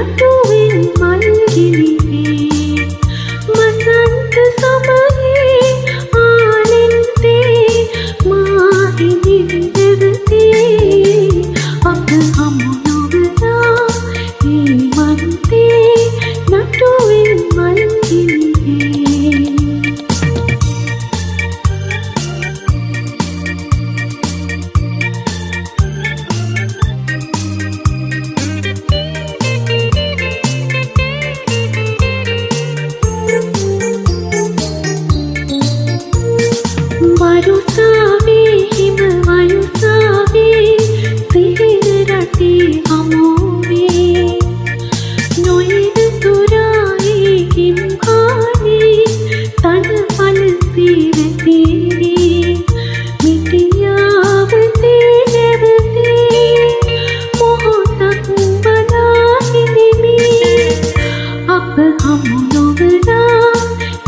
නටුවෙන් මල් ගිලිහේ මසන්ත සමයේ ආනන්දේ මා හිමිවි දෙවතේ අප හමු නොවනා හේමන්තේ නටුවෙන් මල් ගිලිහේ වරුසාවේ හිම වයුසාවේ සිහින රටේ හමුවේ නොයන තුරායේ හිම්කානේ තන පලසේ වැතිනේ මිටියාවතේ නැවතේ මොහොතක් බලා හිඳිමි අප හමු නොවනා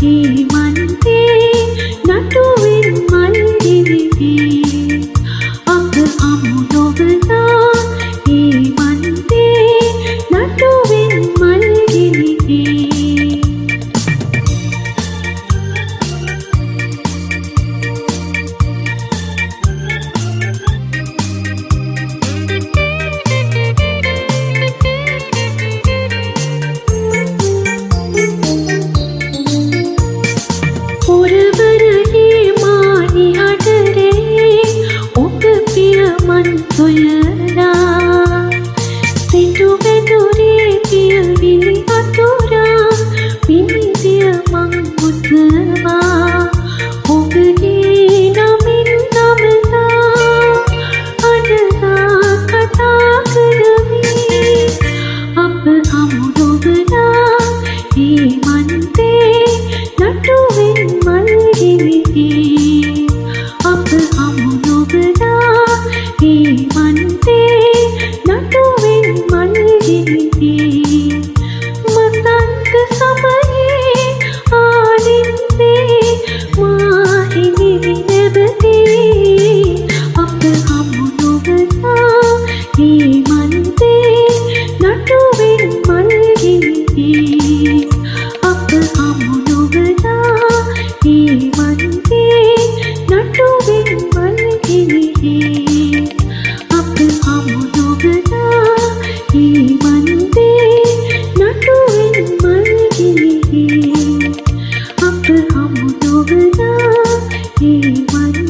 හේමන්තේ නටුවෙන් මල් ගිලිහේ අප හමු නොවනා හේමන්තේ නටුවෙන් මල් ගිලිහේ සොයනා සිටු වැදුරේ පිය විලි අතුරා පිනිදිය මං මුසවා ඔබගේ නමින් නමලා අදලා කතා කරමි අප හමු නොවනා හේමන්තේ නටුවෙන් මල් ගිලිහේ අප හමු නොවනා හේමන්තේ නටුවෙන් මල් ගිලිහේ මසන්ත සමයේ ආනන්දේ මා හිමිවි නැවතේ අප හමු නොවනා හේමන්තේ නටුවෙන් මල් ගිලිහේ අප හමු නොවනා හේමන්තේ නටුවෙන් මල් ගිලිහේ අප හමු නොවනා හේමන්තේ නටුවෙන් මල් ගිලිහේ අප හමු නොවනා හේමන්තේ